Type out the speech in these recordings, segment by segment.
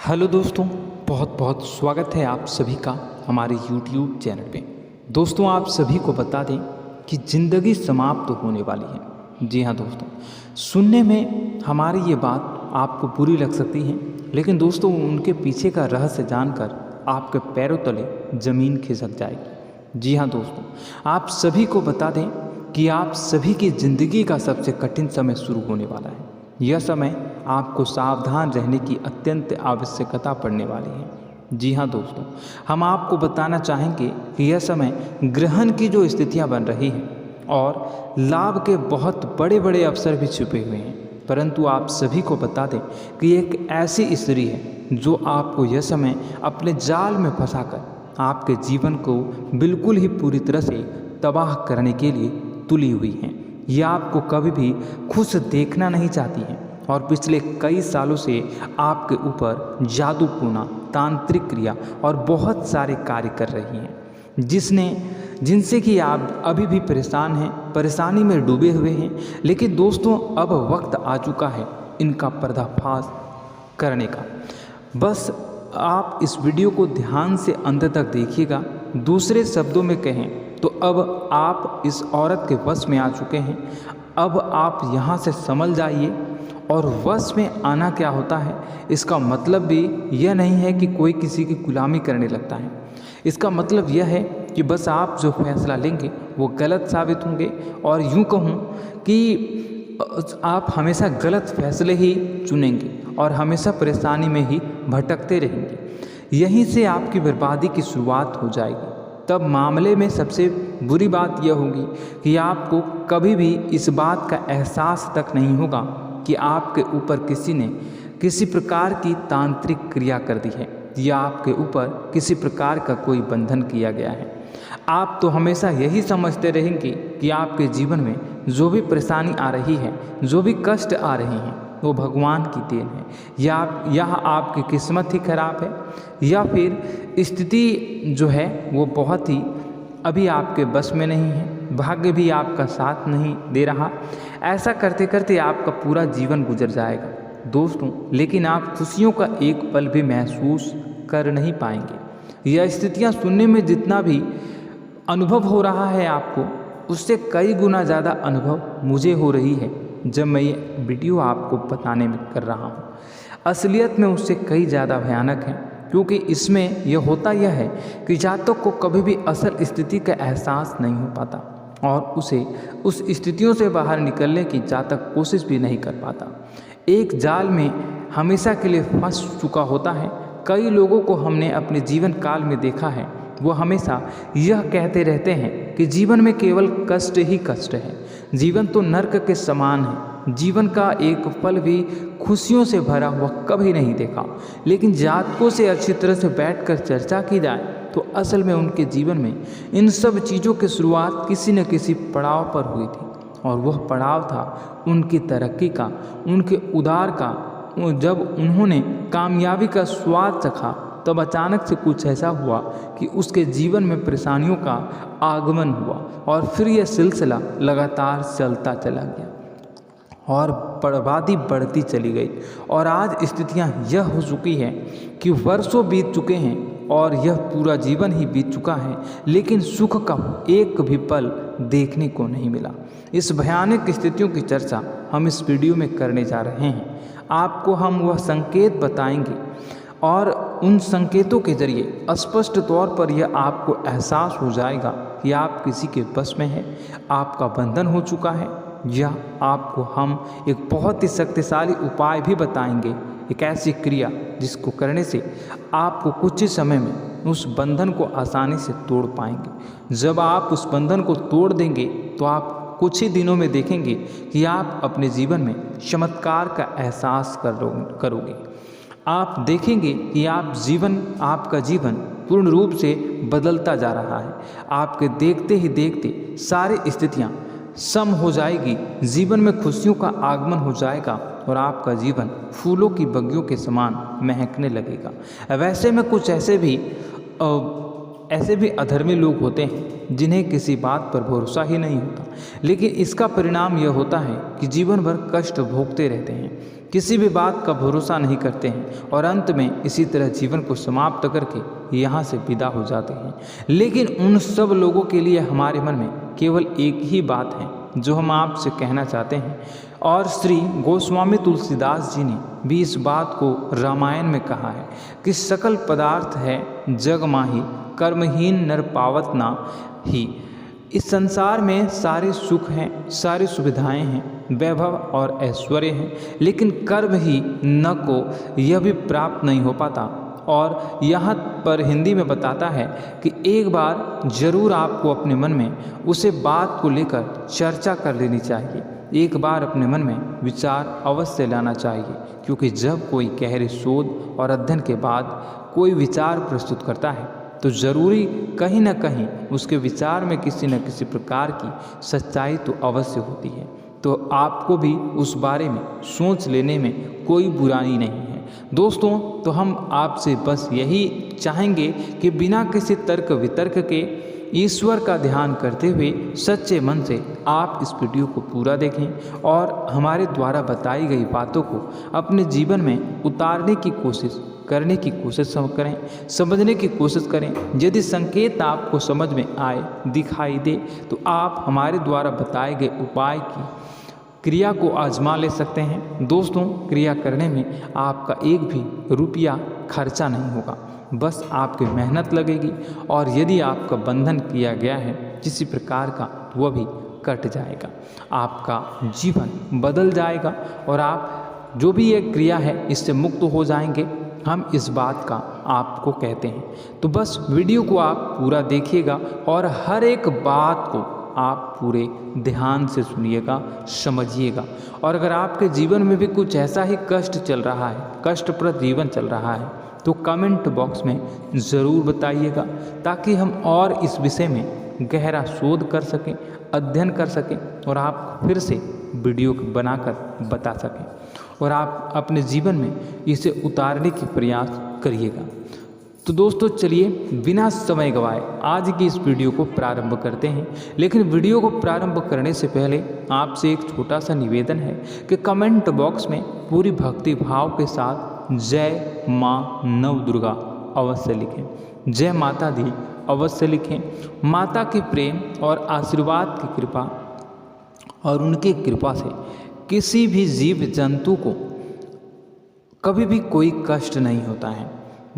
Hello दोस्तों, बहुत बहुत स्वागत है आप सभी का हमारे YouTube चैनल पे। दोस्तों, आप सभी को बता दें कि ज़िंदगी समाप्त तो होने वाली है। जी हाँ दोस्तों, सुनने में हमारी ये बात आपको बुरी लग सकती है, लेकिन दोस्तों उनके पीछे का रहस्य जानकर आपके पैरों तले ज़मीन खिसक जाएगी। जी हाँ दोस्तों, आप सभी को बता दें कि आप सभी की ज़िंदगी का सबसे कठिन समय शुरू होने वाला है। यह समय आपको सावधान रहने की अत्यंत आवश्यकता पड़ने वाली है। जी हाँ दोस्तों, हम आपको बताना चाहेंगे कि यह समय ग्रहण की जो स्थितियाँ बन रही हैं और लाभ के बहुत बड़े बड़े अवसर भी छुपे हुए हैं, परंतु आप सभी को बता दें कि एक ऐसी स्त्री है जो आपको यह समय अपने जाल में फंसाकर आपके जीवन को बिल्कुल ही पूरी तरह से तबाह करने के लिए तुली हुई है। यह आपको कभी भी खुश देखना नहीं चाहती हैं और पिछले कई सालों से आपके ऊपर जादू टोना, तांत्रिक क्रिया और बहुत सारे कार्य कर रही हैं, जिनसे कि आप अभी भी परेशान हैं, परेशानी में डूबे हुए हैं। लेकिन दोस्तों, अब वक्त आ चुका है इनका पर्दाफाश करने का। बस आप इस वीडियो को ध्यान से अंत तक देखिएगा। दूसरे शब्दों में कहें तो अब आप इस औरत के वश में आ चुके हैं। अब आप यहाँ से संभल जाइए। और वश में आना क्या होता है, इसका मतलब भी यह नहीं है कि कोई किसी की गुलामी करने लगता है। इसका मतलब यह है कि बस आप जो फैसला लेंगे वो गलत साबित होंगे, और यूँ कहूँ कि आप हमेशा गलत फैसले ही चुनेंगे और हमेशा परेशानी में ही भटकते रहेंगे। यहीं से आपकी बर्बादी की शुरुआत हो जाएगी। तब मामले में सबसे बुरी बात यह होगी कि आपको कभी भी इस बात का एहसास तक नहीं होगा कि आपके ऊपर किसी ने किसी प्रकार की तांत्रिक क्रिया कर दी है या आपके ऊपर किसी प्रकार का कोई बंधन किया गया है। आप तो हमेशा यही समझते रहेंगे कि आपके जीवन में जो भी परेशानी आ रही है, जो भी कष्ट आ रहे हैं, वो भगवान की देन है, या आपकी किस्मत ही खराब है, या फिर स्थिति जो है वो बहुत ही अभी आपके बस में नहीं है, भाग्य भी आपका साथ नहीं दे रहा। ऐसा करते करते आपका पूरा जीवन गुजर जाएगा दोस्तों, लेकिन आप खुशियों का एक पल भी महसूस कर नहीं पाएंगे। यह स्थितियाँ सुनने में जितना भी अनुभव हो रहा है आपको, उससे कई गुना ज़्यादा अनुभव मुझे हो रही है जब मैं ये वीडियो आपको बताने में कर रहा हूँ। असलियत में उससे कई ज़्यादा भयानक है, क्योंकि इसमें यह होता यह है कि जातक को कभी भी असल स्थिति का एहसास नहीं हो पाता और उसे उस स्थितियों से बाहर निकलने की जातक कोशिश भी नहीं कर पाता। एक जाल में हमेशा के लिए फंस चुका होता है। कई लोगों को हमने अपने जीवन काल में देखा है, वो हमेशा यह कहते रहते हैं कि जीवन में केवल कष्ट ही कष्ट है, जीवन तो नर्क के समान है, जीवन का एक पल भी खुशियों से भरा हुआ कभी नहीं देखा। लेकिन जातकों से अच्छी तरह से बैठकर चर्चा की जाए तो असल में उनके जीवन में इन सब चीज़ों की शुरुआत किसी न किसी पड़ाव पर हुई थी, और वह पड़ाव था उनकी तरक्की का, उनके उदार का। जब उन्होंने कामयाबी का स्वाद चखा, तब अचानक से कुछ ऐसा हुआ कि उसके जीवन में परेशानियों का आगमन हुआ, और फिर यह सिलसिला लगातार चलता चला गया और बर्बादी बढ़ती चली गई। और आज स्थितियां यह हो चुकी है कि वर्षों बीत चुके हैं और यह पूरा जीवन ही बीत चुका है, लेकिन सुख का एक भी पल देखने को नहीं मिला। इस भयानक स्थितियों की चर्चा हम इस वीडियो में करने जा रहे हैं। आपको हम वह संकेत बताएंगे और उन संकेतों के जरिए स्पष्ट तौर पर यह आपको एहसास हो जाएगा कि आप किसी के बस में हैं, आपका बंधन हो चुका है, या आपको हम एक बहुत ही शक्तिशाली उपाय भी बताएंगे, एक ऐसी क्रिया जिसको करने से आपको कुछ ही समय में उस बंधन को आसानी से तोड़ पाएंगे। जब आप उस बंधन को तोड़ देंगे तो आप कुछ ही दिनों में देखेंगे कि आप अपने जीवन में चमत्कार का एहसास करोगे। आप देखेंगे कि आपका जीवन पूर्ण रूप से बदलता जा रहा है। आपके देखते ही देखते सारी स्थितियाँ सम हो जाएगी, जीवन में खुशियों का आगमन हो जाएगा और आपका जीवन फूलों की बगियों के समान महकने लगेगा। वैसे में कुछ ऐसे भी अधर्मी लोग होते हैं जिन्हें किसी बात पर भरोसा ही नहीं होता, लेकिन इसका परिणाम यह होता है कि जीवन भर कष्ट भोगते रहते हैं। किसी भी बात का भरोसा नहीं करते हैं और अंत में इसी तरह जीवन को समाप्त करके यहाँ से विदा हो जाते हैं। लेकिन उन सब लोगों के लिए हमारे मन में केवल एक ही बात है जो हम आपसे कहना चाहते हैं, और श्री गोस्वामी तुलसीदास जी ने भी इस बात को रामायण में कहा है कि सकल पदार्थ है जग माही, कर्महीन नर पावत ना ही। इस संसार में सारे सुख हैं, सारी सुविधाएं हैं, वैभव और ऐश्वर्य हैं, लेकिन कर्म ही न को यह भी प्राप्त नहीं हो पाता। और यहाँ पर हिंदी में बताता है कि एक बार जरूर आपको अपने मन में उसे बात को लेकर चर्चा कर लेनी चाहिए, एक बार अपने मन में विचार अवश्य लाना चाहिए, क्योंकि जब कोई गहरे शोध और अध्ययन के बाद कोई विचार प्रस्तुत करता है तो ज़रूरी कहीं ना कहीं उसके विचार में किसी न किसी प्रकार की सच्चाई तो अवश्य होती है। तो आपको भी उस बारे में सोच लेने में कोई बुराई नहीं है। दोस्तों, तो हम आपसे बस यही चाहेंगे कि बिना किसी तर्क वितर्क के ईश्वर का ध्यान करते हुए सच्चे मन से आप इस वीडियो को पूरा देखें और हमारे द्वारा बताई गई बातों को अपने जीवन में उतारने की कोशिश करने की कोशिश करें, समझने की कोशिश करें। यदि संकेत आपको समझ में आए, दिखाई दे, तो आप हमारे द्वारा बताए गए उपाय की क्रिया को आजमा ले सकते हैं। दोस्तों, क्रिया करने में आपका एक भी रुपया खर्चा नहीं होगा, बस आपकी मेहनत लगेगी, और यदि आपका बंधन किया गया है किसी प्रकार का, वह भी कट जाएगा, आपका जीवन बदल जाएगा और आप जो भी ये क्रिया है इससे मुक्त हो जाएंगे। हम इस बात का आपको कहते हैं। तो बस वीडियो को आप पूरा देखिएगा और हर एक बात को आप पूरे ध्यान से सुनिएगा, समझिएगा। और अगर आपके जीवन में भी कुछ ऐसा ही कष्ट चल रहा है, कष्टप्रद जीवन चल रहा है, तो कमेंट बॉक्स में ज़रूर बताइएगा, ताकि हम और इस विषय में गहरा शोध कर सकें, अध्ययन कर सकें और आप फिर से वीडियो बनाकर बता सकें और आप अपने जीवन में इसे उतारने की प्रयास करिएगा। तो दोस्तों, चलिए बिना समय गवाए आज की इस वीडियो को प्रारंभ करते हैं। लेकिन वीडियो को प्रारंभ करने से पहले आपसे एक छोटा सा निवेदन है कि कमेंट बॉक्स में पूरी भक्ति भाव के साथ जय माँ नव दुर्गा अवश्य लिखें, जय माता दी अवश्य लिखें। माता के प्रेम और आशीर्वाद की कृपा और उनकी कृपा से किसी भी जीव जंतु को कभी भी कोई कष्ट नहीं होता है।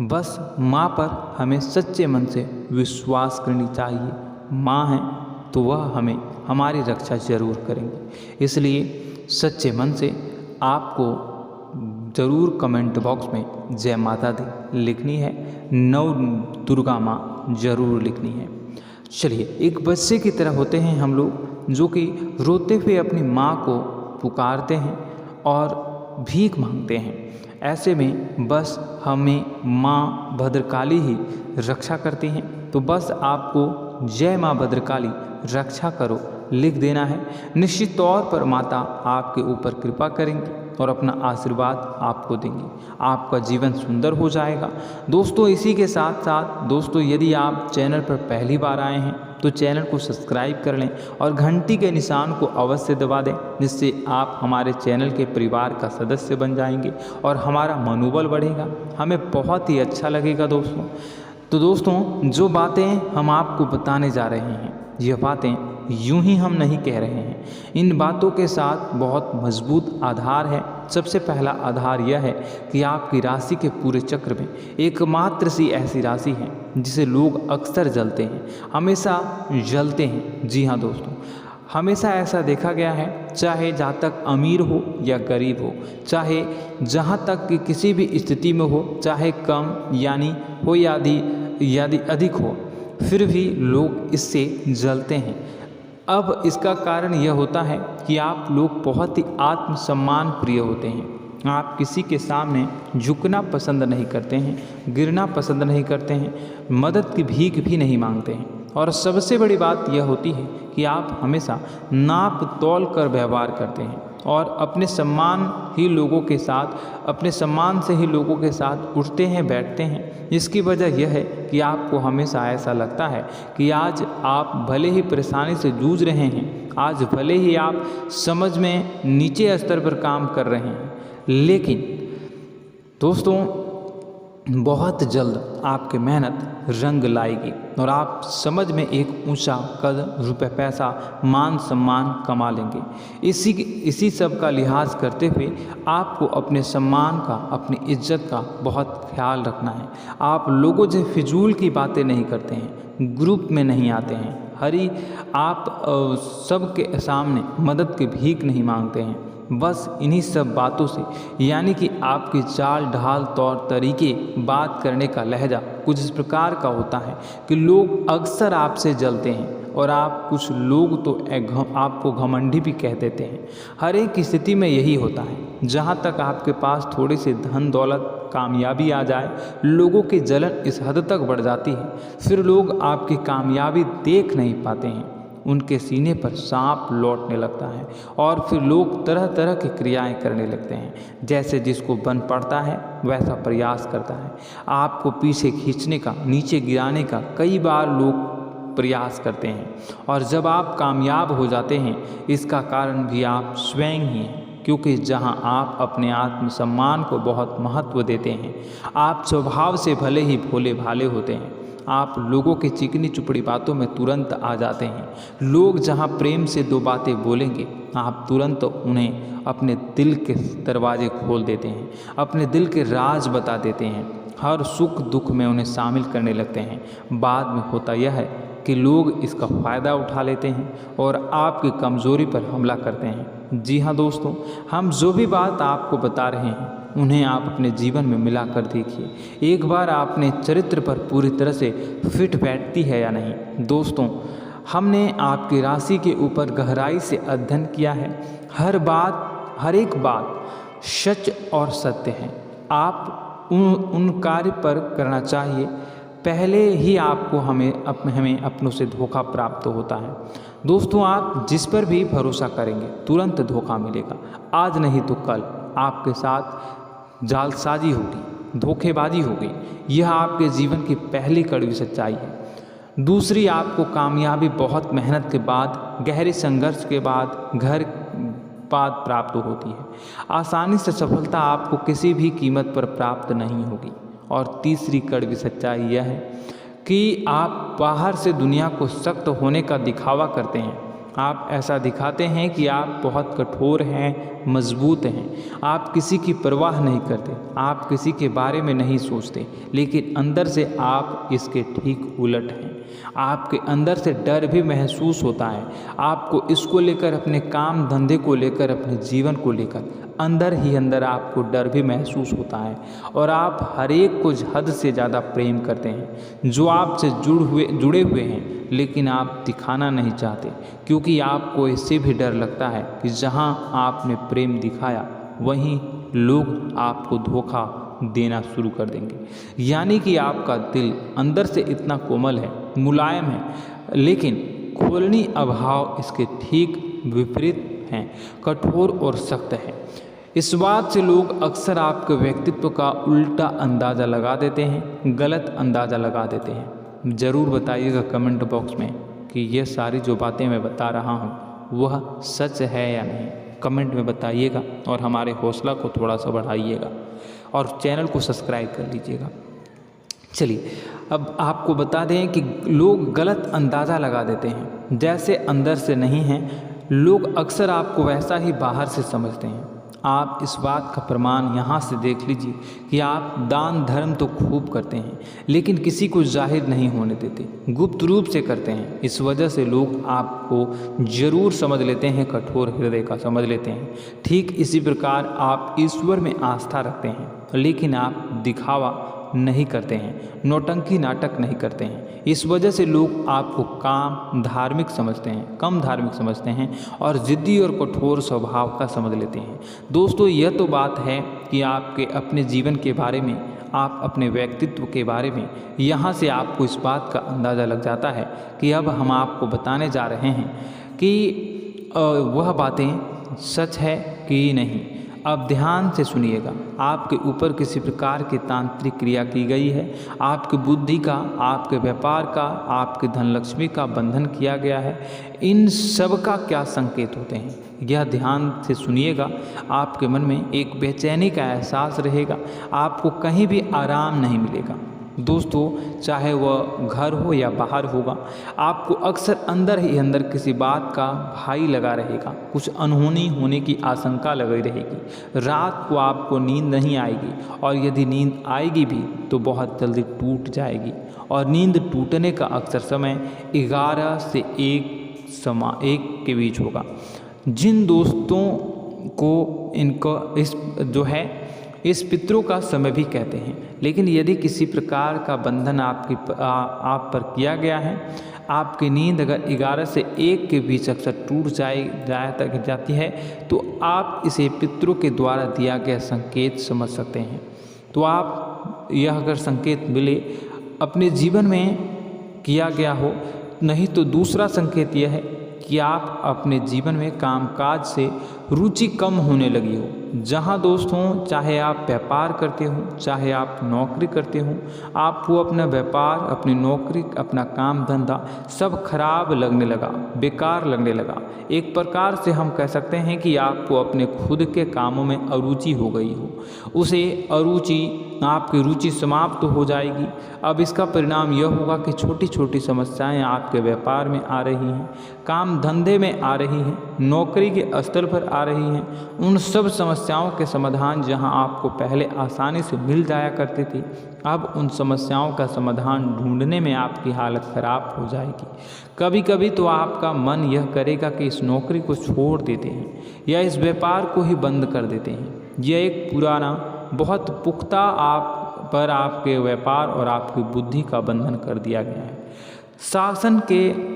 बस माँ पर हमें सच्चे मन से विश्वास करनी चाहिए। माँ है तो वह हमें हमारी रक्षा जरूर करेंगे। इसलिए सच्चे मन से आपको ज़रूर कमेंट बॉक्स में जय माता दी लिखनी है, नव दुर्गा माँ जरूर लिखनी है। चलिए, एक बच्चे की तरह होते हैं हम लोग, जो कि रोते हुए अपनी माँ को पुकारते हैं और भीख मांगते हैं। ऐसे में बस हमें माँ भद्रकाली ही रक्षा करती हैं। तो बस आपको जय माँ भद्रकाली रक्षा करो लिख देना है। निश्चित तौर पर माता आपके ऊपर कृपा करेंगी और अपना आशीर्वाद आपको देंगी, आपका जीवन सुंदर हो जाएगा। दोस्तों, इसी के साथ साथ दोस्तों, यदि आप चैनल पर पहली बार आए हैं तो चैनल को सब्सक्राइब कर लें और घंटी के निशान को अवश्य दबा दें, जिससे आप हमारे चैनल के परिवार का सदस्य बन जाएंगे और हमारा मनोबल बढ़ेगा, हमें बहुत ही अच्छा लगेगा दोस्तों। तो दोस्तों, जो बातें हम आपको बताने जा रहे हैं, यह बातें यूं ही हम नहीं कह रहे हैं। इन बातों के साथ बहुत मजबूत आधार है। सबसे पहला आधार यह है कि आपकी राशि के पूरे चक्र में एकमात्र सी ऐसी राशि है जिसे लोग अक्सर जलते हैं, हमेशा जलते हैं। जी हाँ दोस्तों, हमेशा ऐसा देखा गया है, चाहे जहाँ तक अमीर हो या गरीब हो, चाहे जहाँ तक कि किसी भी स्थिति में हो, चाहे कम यानी हो या अधिक हो, फिर भी लोग इससे जलते हैं। अब इसका कारण यह होता है कि आप लोग बहुत ही आत्मसम्मान प्रिय होते हैं। आप किसी के सामने झुकना पसंद नहीं करते हैं, गिरना पसंद नहीं करते हैं, मदद की भीख भी नहीं मांगते हैं। और सबसे बड़ी बात यह होती है कि आप हमेशा नाप तौल कर व्यवहार करते हैं और अपने सम्मान से ही लोगों के साथ उठते हैं, बैठते हैं। इसकी वजह यह है कि आपको हमेशा ऐसा लगता है कि आज आप भले ही परेशानी से जूझ रहे हैं, आज भले ही आप समझ में नीचे स्तर पर काम कर रहे हैं, लेकिन दोस्तों बहुत जल्द आपकी मेहनत रंग लाएगी और आप समझ में एक ऊंचा कद, रुपए, पैसा, मान सम्मान कमा लेंगे। इसी सब का लिहाज करते हुए आपको अपने सम्मान का, अपनी इज्जत का बहुत ख्याल रखना है। आप लोगों से फिजूल की बातें नहीं करते हैं, ग्रुप में नहीं आते हैं, आप सबके सामने मदद की भीख नहीं मांगते हैं। बस इन्हीं सब बातों से, यानी कि आपकी चाल ढाल, तौर तरीके, बात करने का लहजा कुछ इस प्रकार का होता है कि लोग अक्सर आपसे जलते हैं और कुछ लोग तो आपको घमंडी भी कह देते हैं। हर एक स्थिति में यही होता है। जहाँ तक आपके पास थोड़ी सी धन दौलत, कामयाबी आ जाए, लोगों की जलन इस हद तक बढ़ जाती है, फिर लोग आपकी कामयाबी देख नहीं पाते हैं। उनके सीने पर सांप लौटने लगता है और फिर लोग तरह तरह की क्रियाएं करने लगते हैं। जैसे जिसको बन पड़ता है वैसा प्रयास करता है। आपको पीछे खींचने का, नीचे गिराने का कई बार लोग प्रयास करते हैं और जब आप कामयाब हो जाते हैं, इसका कारण भी आप स्वयं ही हैं। क्योंकि जहां आप अपने आत्मसम्मान को बहुत महत्व देते हैं, आप स्वभाव से भले ही भोले भाले होते हैं, आप लोगों की चिकनी चुपड़ी बातों में तुरंत आ जाते हैं। लोग जहां प्रेम से दो बातें बोलेंगे, आप तुरंत उन्हें अपने दिल के दरवाजे खोल देते हैं, अपने दिल के राज बता देते हैं, हर सुख दुख में उन्हें शामिल करने लगते हैं। बाद में होता यह है कि लोग इसका फ़ायदा उठा लेते हैं और आपकी कमज़ोरी पर हमला करते हैं। जी हाँ दोस्तों, हम जो भी बात आपको बता रहे हैं उन्हें आप अपने जीवन में मिला कर देखिए। एक बार आपने चरित्र पर पूरी तरह से फिट बैठती है या नहीं। दोस्तों, हमने आपकी राशि के ऊपर गहराई से अध्ययन किया है। हर एक बात सच और सत्य है। आप उन कार्य पर करना चाहिए, पहले ही आपको हमें अपनों से धोखा प्राप्त होता है। दोस्तों, आप जिस पर भी भरोसा करेंगे तुरंत धोखा मिलेगा। आज नहीं तो कल आपके साथ जालसाजी होगी, धोखेबाजी होगी। यह आपके जीवन की पहली कड़वी सच्चाई है। दूसरी, आपको कामयाबी बहुत मेहनत के बाद, गहरे संघर्ष के बाद प्राप्त होती है। आसानी से सफलता आपको किसी भी कीमत पर प्राप्त नहीं होगी। और तीसरी कड़वी सच्चाई यह है कि आप बाहर से दुनिया को सख्त होने का दिखावा करते हैं। आप ऐसा दिखाते हैं कि आप बहुत कठोर हैं, मजबूत हैं। आप किसी की परवाह नहीं करते, आप किसी के बारे में नहीं सोचते, लेकिन अंदर से आप इसके ठीक उलट हैं। आपके अंदर से डर भी महसूस होता है। आपको इसको लेकर, अपने काम धंधे को लेकर, अपने जीवन को लेकर अंदर ही अंदर आपको डर भी महसूस होता है और आप हर एक को हद से ज़्यादा प्रेम करते हैं, जो आपसे जुड़े हुए हैं, लेकिन आप दिखाना नहीं चाहते, क्योंकि आपको इससे भी डर लगता है कि जहां आपने प्रेम दिखाया वहीं लोग आपको धोखा देना शुरू कर देंगे। यानी कि आपका दिल अंदर से इतना कोमल है, मुलायम है, लेकिन खोलनी अभाव इसके ठीक विपरीत हैं, कठोर और सख्त है। इस बात से लोग अक्सर आपके व्यक्तित्व का उल्टा अंदाज़ा लगा देते हैं, गलत अंदाज़ा लगा देते हैं। ज़रूर बताइएगा कमेंट बॉक्स में कि ये सारी जो बातें मैं बता रहा हूँ वह सच है या नहीं। कमेंट में बताइएगा और हमारे हौसला को थोड़ा सा बढ़ाइएगा और चैनल को सब्सक्राइब कर लीजिएगा। चलिए, अब आपको बता दें कि लोग गलत अंदाज़ा लगा देते हैं। जैसे अंदर से नहीं हैं, लोग अक्सर आपको वैसा ही बाहर से समझते हैं। आप इस बात का प्रमाण यहाँ से देख लीजिए कि आप दान धर्म तो खूब करते हैं, लेकिन किसी को जाहिर नहीं होने देते, गुप्त रूप से करते हैं। इस वजह से लोग आपको ज़रूर समझ लेते हैं, कठोर हृदय का समझ लेते हैं। ठीक इसी प्रकार आप ईश्वर में आस्था रखते हैं, लेकिन आप दिखावा नहीं करते हैं, नौटंकी नाटक नहीं करते हैं। इस वजह से लोग आपको कम धार्मिक समझते हैं और ज़िद्दी और कठोर स्वभाव का समझ लेते हैं। दोस्तों, यह तो बात है कि आपके अपने जीवन के बारे में, आप अपने व्यक्तित्व के बारे में, यहाँ से आपको इस बात का अंदाज़ा लग जाता है कि अब हम आपको बताने जा रहे हैं कि वह बातें सच है कि नहीं। अब ध्यान से सुनिएगा। आपके ऊपर किसी प्रकार की तांत्रिक क्रिया की गई है, आपकी बुद्धि का, आपके व्यापार का, आपके धनलक्ष्मी का बंधन किया गया है। इन सब का क्या संकेत होते हैं, यह ध्यान से सुनिएगा। आपके मन में एक बेचैनी का एहसास रहेगा, आपको कहीं भी आराम नहीं मिलेगा। दोस्तों, चाहे वह घर हो या बाहर होगा, आपको अक्सर अंदर ही अंदर किसी बात का भय लगा रहेगा, कुछ अनहोनी होने की आशंका लगी रहेगी। रात को आपको नींद नहीं आएगी, और यदि नींद आएगी भी तो बहुत जल्दी टूट जाएगी, और नींद टूटने का अक्सर समय 11 से 1 के बीच होगा। जिन दोस्तों को इनको इस पितरों का समय भी कहते हैं। लेकिन यदि किसी प्रकार का बंधन आप पर किया गया है, आपकी नींद अगर 11 से 1 के बीच अक्सर टूट जाती है, तो आप इसे पितरों के द्वारा दिया गया संकेत समझ सकते हैं। तो आप यह अगर संकेत मिले अपने जीवन में किया गया हो, नहीं तो दूसरा संकेत यह है कि आप अपने जीवन में कामकाज से रुचि कम होने लगी हो। जहाँ दोस्तों, चाहे आप व्यापार करते हो, चाहे आप नौकरी करते हो, आपको अपना व्यापार, अपनी नौकरी, अपना काम धंधा सब खराब लगने लगा, बेकार लगने लगा। एक प्रकार से हम कह सकते हैं कि आपको अपने खुद के कामों में अरुचि हो गई हो। उसे अरुचि, आपकी रुचि समाप्त हो जाएगी। अब इसका परिणाम यह होगा कि छोटी छोटी समस्याएं आपके व्यापार में आ रही हैं, काम धंधे में आ रही हैं, नौकरी के स्तर पर आ रही हैं। उन सब समस्याओं के समाधान जहां आपको पहले आसानी से मिल जाया करते थे, अब उन समस्याओं का समाधान ढूंढने में आपकी हालत खराब हो जाएगी। कभी कभी तो आपका मन यह करेगा कि इस नौकरी को छोड़ देते हैं या इस व्यापार को ही बंद कर देते हैं। यह एक पुराना, बहुत पुख्ता आपके व्यापार और आपकी बुद्धि का बंधन कर दिया गया है। शासन के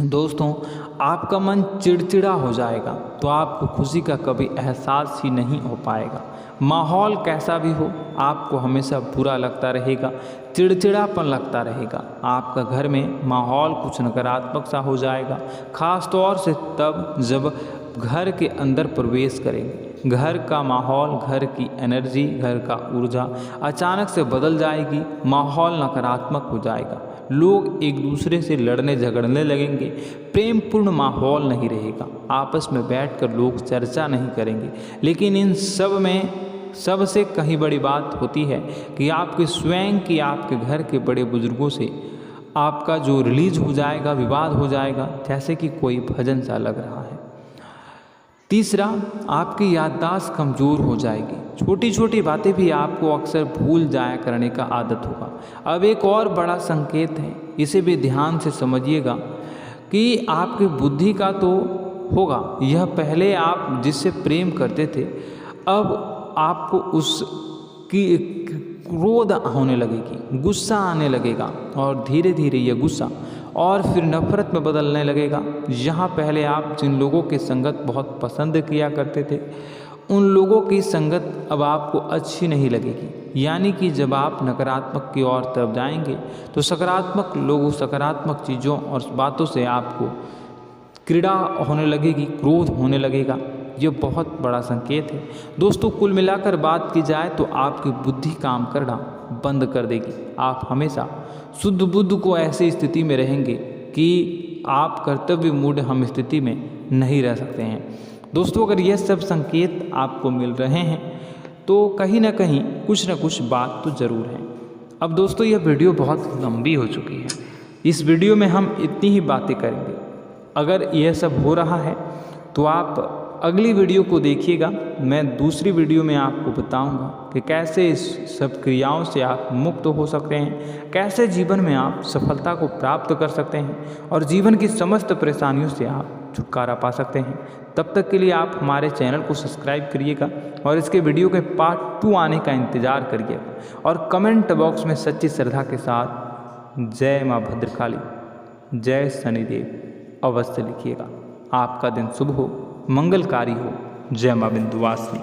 दोस्तों, आपका मन चिड़चिड़ा हो जाएगा, तो आपको खुशी का कभी एहसास ही नहीं हो पाएगा। माहौल कैसा भी हो, आपको हमेशा बुरा लगता रहेगा, चिड़चिड़ापन लगता रहेगा। आपका घर में माहौल कुछ नकारात्मक सा हो जाएगा, खास तौर से तब जब घर के अंदर प्रवेश करेंगे। घर का माहौल, घर की एनर्जी, घर का ऊर्जा अचानक से बदल जाएगी, माहौल नकारात्मक हो जाएगा। लोग एक दूसरे से लड़ने झगड़ने लगेंगे, प्रेमपूर्ण माहौल नहीं रहेगा, आपस में बैठकर लोग चर्चा नहीं करेंगे। लेकिन इन सब में सबसे कहीं बड़ी बात होती है कि आपके स्वयं की, आपके घर के बड़े बुजुर्गों से आपका जो रिलीज हो जाएगा, विवाद हो जाएगा, जैसे कि कोई भजन सा लग रहा है। तीसरा, आपकी याददाश्त कमज़ोर हो जाएगी, छोटी छोटी बातें भी आपको अक्सर भूल जाया करने का आदत होगा। अब एक और बड़ा संकेत है, इसे भी ध्यान से समझिएगा कि आपकी बुद्धि का तो होगा, यह पहले आप जिससे प्रेम करते थे, अब आपको उसकी क्रोध होने लगेगी, गुस्सा आने लगेगा, और धीरे धीरे यह गुस्सा और फिर नफरत में बदलने लगेगा। यहाँ पहले आप जिन लोगों की संगत बहुत पसंद किया करते थे, उन लोगों की संगत अब आपको अच्छी नहीं लगेगी। यानी कि जब आप नकारात्मक की ओर तरफ जाएंगे, तो सकारात्मक लोगों, सकारात्मक चीज़ों और बातों से आपको क्रीड़ा होने लगेगी, क्रोध होने लगेगा। ये बहुत बड़ा संकेत है दोस्तों। कुल मिलाकर बात की जाए तो आपकी बुद्धि काम करना बंद कर देगी। आप हमेशा शुद्ध बुद्ध को ऐसी स्थिति में रहेंगे कि आप कर्तव्य मूढ़ हम स्थिति में नहीं रह सकते हैं। दोस्तों, अगर यह सब संकेत आपको मिल रहे हैं तो कहीं ना कहीं कुछ ना कुछ बात तो ज़रूर है। अब दोस्तों, यह वीडियो बहुत लंबी हो चुकी है, इस वीडियो में हम इतनी ही बातें करेंगे। अगर यह सब हो रहा है तो आप अगली वीडियो को देखिएगा। मैं दूसरी वीडियो में आपको बताऊंगा कि कैसे इस सब क्रियाओं से आप मुक्त हो सकते हैं, कैसे जीवन में आप सफलता को प्राप्त कर सकते हैं और जीवन की समस्त परेशानियों से आप छुटकारा पा सकते हैं। तब तक के लिए आप हमारे चैनल को सब्सक्राइब करिएगा और इसके वीडियो के पार्ट 2 आने का इंतज़ार करिएगा। और कमेंट बॉक्स में सच्ची श्रद्धा के साथ जय माँ भद्रकाली, जय शनिदेव अवश्य लिखिएगा। आपका दिन शुभ हो, मंगलकारी हो। जय माँ विंध्यवासिनी।